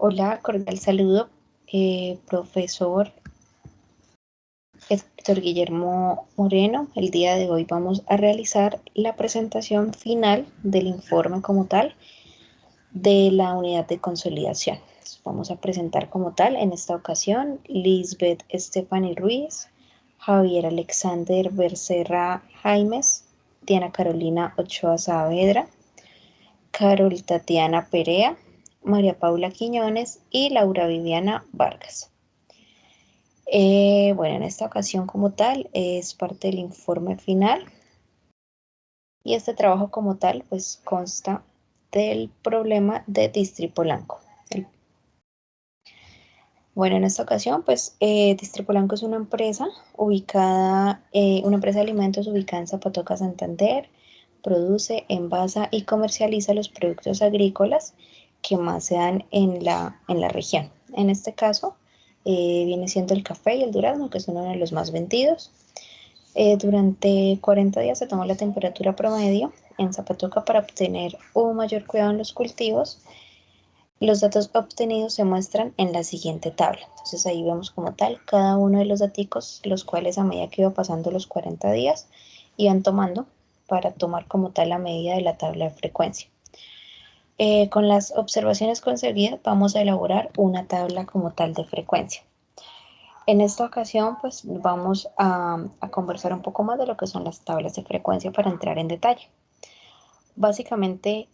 Hola, cordial saludo, profesor Héctor Guillermo Moreno. El día de hoy vamos a realizar la presentación final del informe como tal de la unidad de consolidación. Entonces, vamos a presentar como tal en esta ocasión Lisbeth Stephanie Ruiz, Javier Alexander Becerra Jaimes, Diana Carolina Ochoa Saavedra, Carol Tatiana Perea, María Paula Quiñones y Laura Viviana Vargas. Bueno, en esta ocasión como tal es parte del informe final y este trabajo como tal pues consta del problema de Distripolanco. Bueno, en esta ocasión pues Distripolanco es una empresa ubicada, una empresa de alimentos ubicada en Zapatoca, Santander. Produce, envasa y comercializa los productos agrícolas que más se dan en la región. En este caso viene siendo el café y el durazno, que son uno de los más vendidos. Durante 40 días se toma la temperatura promedio en Zapatoca para obtener un mayor cuidado en los cultivos. Los datos obtenidos se muestran en la siguiente tabla. Entonces ahí vemos como tal cada uno de los daticos, los cuales a medida que iba pasando los 40 días iban tomando para tomar como tal la medida de la tabla de frecuencia. Con las observaciones conseguidas vamos a elaborar una tabla como tal de frecuencia. En esta ocasión pues vamos a conversar un poco más de lo que son las tablas de frecuencia para entrar en detalle. Básicamente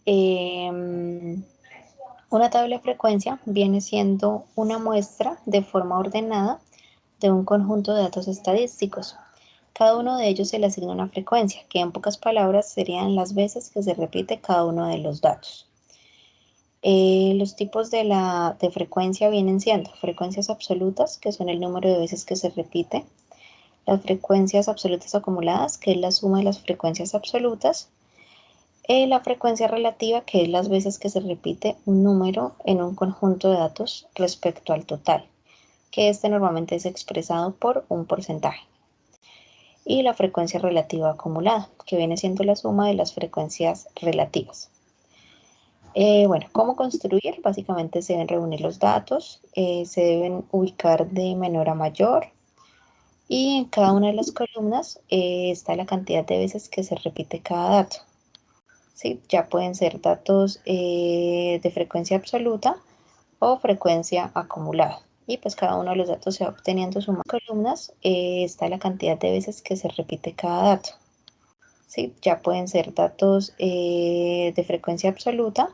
una tabla de frecuencia viene siendo una muestra de forma ordenada de un conjunto de datos estadísticos. Cada uno de ellos se le asigna una frecuencia, que en pocas palabras serían las veces que se repite cada uno de los datos. Los tipos de frecuencia vienen siendo frecuencias absolutas, que son el número de veces que se repite, las frecuencias absolutas acumuladas, que es la suma de las frecuencias absolutas, la frecuencia relativa, que es las veces que se repite un número en un conjunto de datos respecto al total, que este normalmente es expresado por un porcentaje. Y la frecuencia relativa acumulada, que viene siendo la suma de las frecuencias relativas. Bueno, ¿cómo construir? Básicamente se deben reunir los datos, se deben ubicar de menor a mayor y en cada una de las columnas está la cantidad de veces que se repite cada dato. ¿Sí? Ya pueden ser datos de frecuencia absoluta o frecuencia acumulada. Y pues cada uno de los datos se va obteniendo sumando columnas, está la cantidad de veces que se repite cada dato. ¿Sí? Ya pueden ser datos de frecuencia absoluta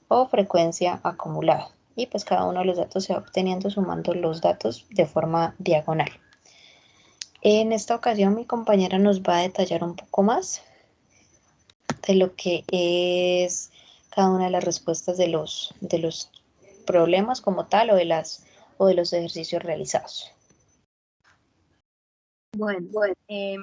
o frecuencia acumulada. Y pues cada uno de los datos se va obteniendo sumando los datos de forma diagonal. En esta ocasión mi compañera nos va a detallar un poco más de lo que es cada una de las respuestas de los problemas como tal o de los ejercicios realizados. Bueno, mi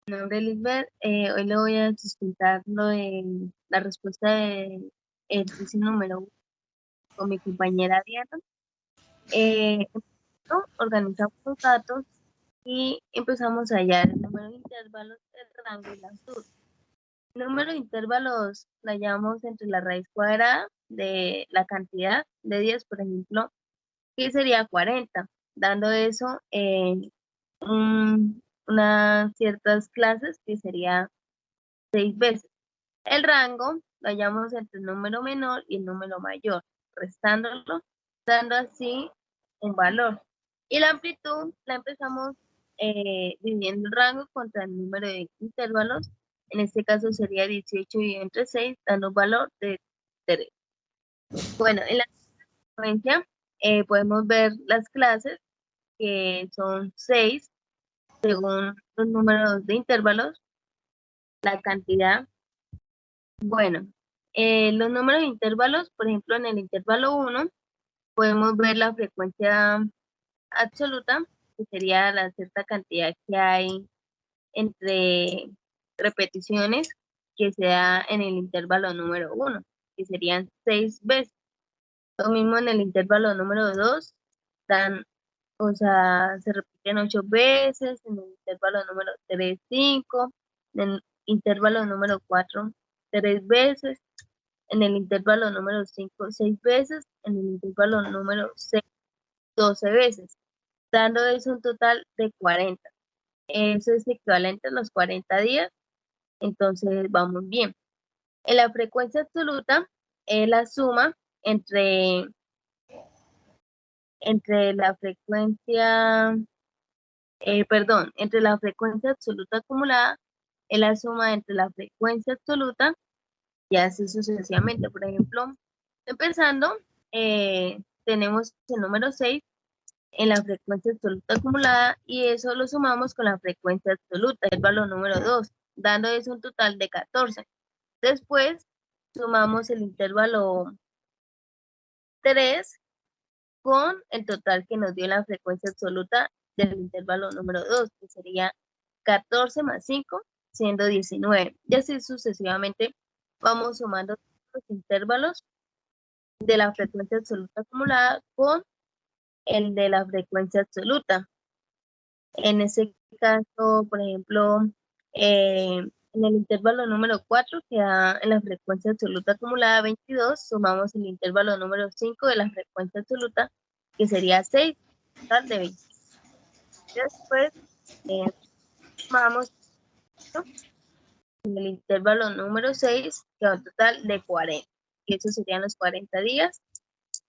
nombre es Lisbeth. Hoy le voy a sustentar lo de la respuesta del ejercicio número 1 con mi compañera Diana. Organizamos los datos y empezamos a hallar el número de intervalos, el rango y la altura. El número de intervalos la hallamos entre la raíz cuadrada de la cantidad de 10, por ejemplo, que sería 40, dando eso unas ciertas clases que sería 6 veces. El rango lo hallamos entre el número menor y el número mayor, restándolo, dando así un valor. Y la amplitud la empezamos dividiendo el rango contra el número de intervalos. En este caso sería 18 dividido entre 6, dando un valor de 3. Bueno, en la secuencia podemos ver las clases, que son 6 según los números de intervalos, la cantidad. Bueno, los números de intervalos, por ejemplo, en el intervalo 1 podemos ver la frecuencia absoluta, que sería la cierta cantidad que hay entre repeticiones que se da en el intervalo número 1, que serían 6 veces. Lo mismo en el intervalo número 2, se repiten 8 veces, en el intervalo número 3, 5, en el intervalo número 4, 3 veces. en el intervalo número 5 6 veces, en el intervalo número 6 12 veces, dando eso un total de 40. Eso es equivalente a los 40 días, entonces vamos bien. En la frecuencia absoluta es la suma entre la frecuencia, entre la frecuencia absoluta acumulada, es la suma entre la frecuencia absoluta y así sucesivamente. Por ejemplo, empezando, tenemos el número 6 en la frecuencia absoluta acumulada y eso lo sumamos con la frecuencia absoluta, el valor número 2, dando eso un total de 14. Después sumamos el intervalo 3 con el total que nos dio la frecuencia absoluta del intervalo número 2, que sería 14 más 5, siendo 19. Y así sucesivamente vamos sumando los intervalos de la frecuencia absoluta acumulada con el de la frecuencia absoluta. En ese caso, por ejemplo, en el intervalo número 4, que da en la frecuencia absoluta acumulada 22, sumamos el intervalo número 5 de la frecuencia absoluta, que sería 6, total de 20. Después, sumamos en el intervalo número 6, que da un total de 40, y eso serían los 40 días.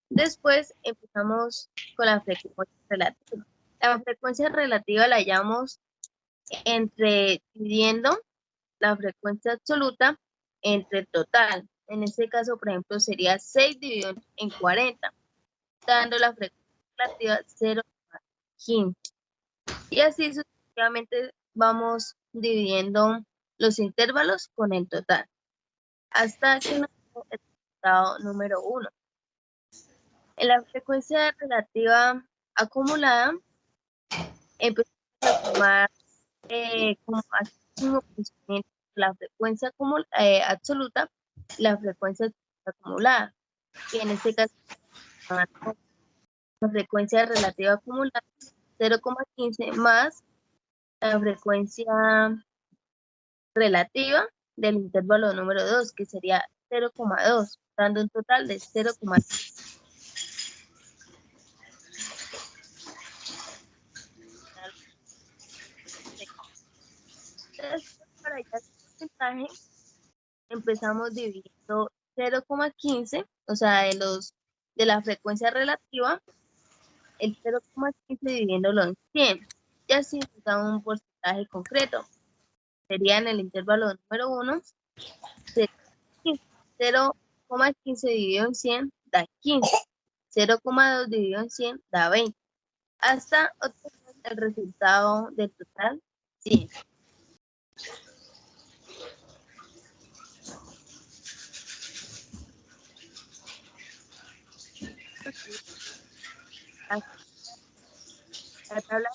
Después empezamos con la frecuencia relativa. La frecuencia relativa la hallamos dividiendo la frecuencia absoluta entre el total. En este caso, por ejemplo, sería 6 dividido en 40, dando la frecuencia relativa 0,15. Y así sucesivamente vamos dividiendo los intervalos con el total, hasta que nos dé el resultado número 1. En la frecuencia relativa acumulada, empezamos a sumar como la frecuencia absoluta y la frecuencia acumulada, que en este caso la frecuencia relativa acumulada 0,15 más la frecuencia relativa del intervalo número 2, que sería 0,2, dando un total de 0,5. Para hallar el porcentaje, empezamos dividiendo 0,15, o sea, de la frecuencia relativa, el 0,15 dividiéndolo en 100, y así nos da un porcentaje concreto. Sería en el intervalo número 1, 0,15 dividido en 100 da 15, 0,2 dividido en 100 da 20, hasta obtener el resultado del total 100. La tabla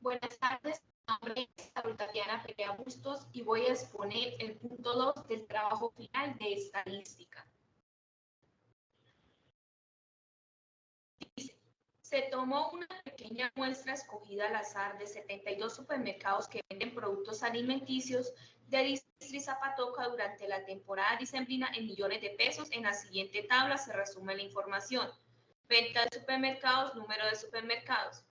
Buenas tardes, mi nombre es Tatiana Perea Bustos y voy a exponer el punto 2 del trabajo final de estadística. Dice, se tomó una pequeña muestra escogida al azar de 72 supermercados que venden productos alimenticios de Distri Zapatoca durante la temporada dicembrina en millones de pesos. En la siguiente tabla se resume la información. Venta de supermercados, número de supermercados.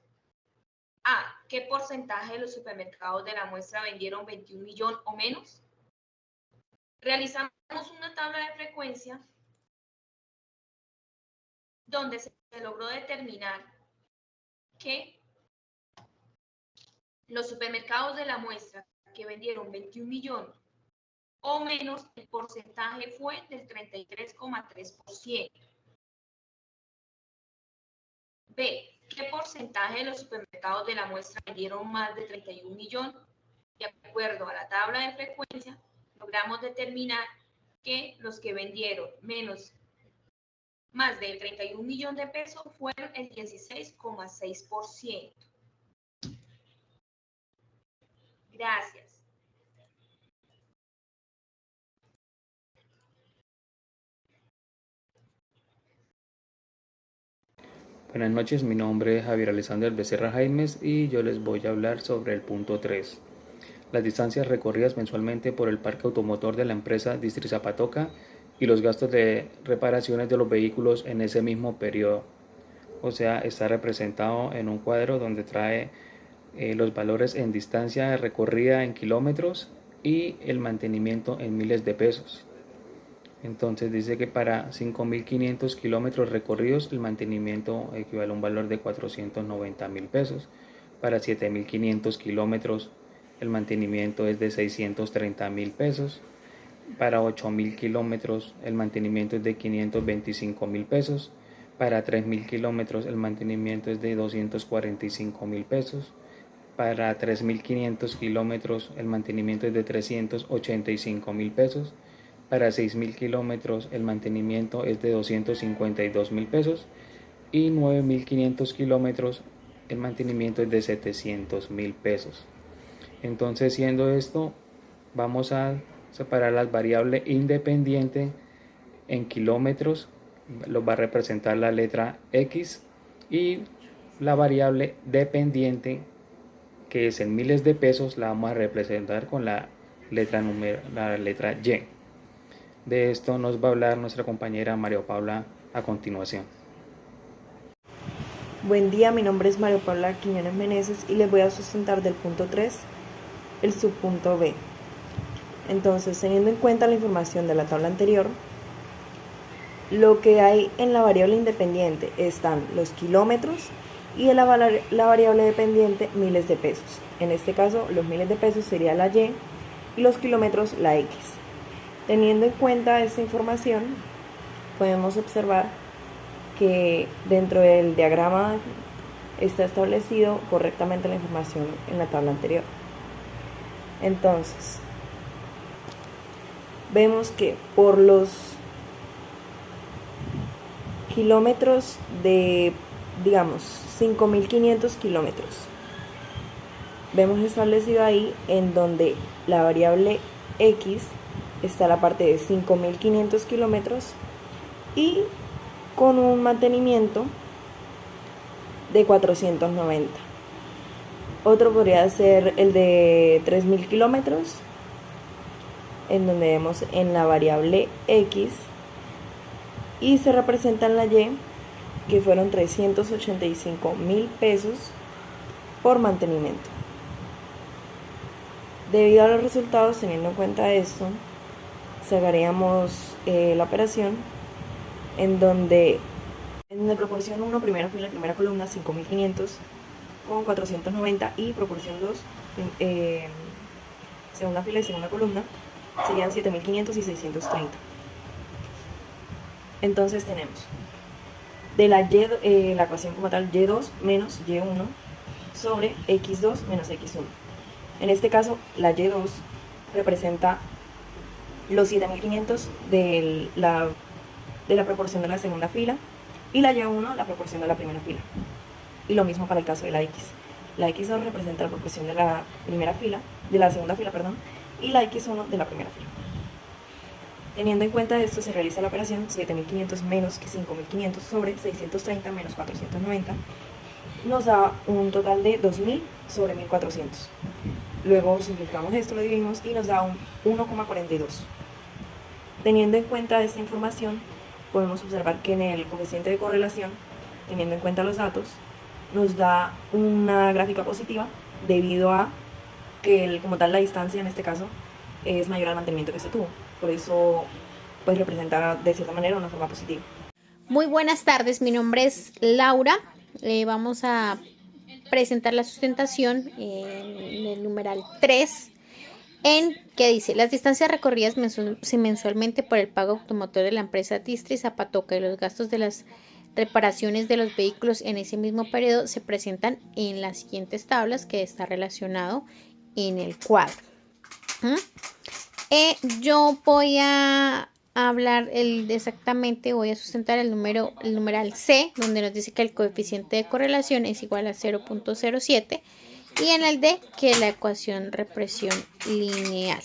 A. ¿Qué porcentaje de los supermercados de la muestra vendieron 21 millones o menos? Realizamos una tabla de frecuencia donde se logró determinar que los supermercados de la muestra que vendieron 21 millones o menos, el porcentaje fue del 33,3%. B. ¿Qué porcentaje de los supermercados de la muestra vendieron más de 31 millones? De acuerdo a la tabla de frecuencia, logramos determinar que los que vendieron más de 31 millones de pesos fueron el 16,6%. Gracias. Buenas noches, mi nombre es Javier Alexander Becerra Jaimes y yo les voy a hablar sobre el punto 3. Las distancias recorridas mensualmente por el parque automotor de la empresa Distri-Zapatoca y los gastos de reparaciones de los vehículos en ese mismo periodo. O sea, está representado en un cuadro donde trae los valores en distancia recorrida en kilómetros y el mantenimiento en miles de pesos. Entonces dice que para 5.500 kilómetros recorridos el mantenimiento equivale a un valor de 490.000 pesos. Para 7.500 kilómetros el mantenimiento es de 630.000 pesos. Para 8.000 kilómetros el mantenimiento es de 525.000 pesos. Para 3.000 kilómetros el mantenimiento es de 245.000 pesos. Para 3.500 kilómetros el mantenimiento es de 385.000 pesos. Para 6.000 kilómetros el mantenimiento es de 252.000 pesos y 9.500 kilómetros el mantenimiento es de 700.000 pesos. Entonces, siendo esto, vamos a separar las variables independientes en kilómetros, lo va a representar la letra X, y la variable dependiente, que es en miles de pesos, la vamos a representar con la letra Y. De esto nos va a hablar nuestra compañera María Paula a continuación. Buen día, mi nombre es María Paula Quiñones Meneses y les voy a sustentar del punto 3 el subpunto B. Entonces, teniendo en cuenta la información de la tabla anterior, lo que hay en la variable independiente están los kilómetros y en la variable dependiente miles de pesos. En este caso, los miles de pesos sería la Y y los kilómetros la X. Teniendo en cuenta esta información, podemos observar que dentro del diagrama está establecido correctamente la información en la tabla anterior. Entonces, vemos que por los kilómetros de, digamos, 5.500 kilómetros, vemos establecido ahí en donde la variable X está la parte de 5.500 kilómetros y con un mantenimiento de 490. Otro podría ser el de 3.000 kilómetros, en donde vemos en la variable X y se representa en la Y, que fueron 385.000 pesos por mantenimiento. Debido a los resultados, teniendo en cuenta esto, sacaríamos la operación en donde proporción 1, primera fila, primera columna, 5.500 con 490, y proporción 2, segunda fila y segunda columna, serían 7.500 y 630. Entonces tenemos de la Y, la ecuación como tal, Y2 menos Y1 sobre X2 menos X1. En este caso, la Y2 representa los 7.500 de la proporción de la segunda fila y la Y1 la proporción de la primera fila. Y lo mismo para el caso de la X. La X2 representa la proporción de la segunda fila, y la X1 de la primera fila. Teniendo en cuenta esto, se realiza la operación 7.500 menos 5.500 sobre 630 menos 490. Nos da un total de 2.000 sobre 1.400. Luego simplificamos esto, lo dividimos y nos da un 1,42. Teniendo en cuenta esta información, podemos observar que en el coeficiente de correlación, teniendo en cuenta los datos, nos da una gráfica positiva debido a que como tal la distancia en este caso es mayor al mantenimiento que se tuvo. Por eso pues representa de cierta manera una forma positiva. Muy buenas tardes, mi nombre es Laura. Vamos a presentar la sustentación en el numeral 3, que dice: las distancias recorridas mensualmente por el pago automotor de la empresa Distri-Zapatoca y los gastos de las reparaciones de los vehículos en ese mismo periodo se presentan en las siguientes tablas, que está relacionado en el cuadro. Yo voy a hablar voy a sustentar el numeral C, donde nos dice que el coeficiente de correlación es igual a 0.07, y en el D que la ecuación represión lineal.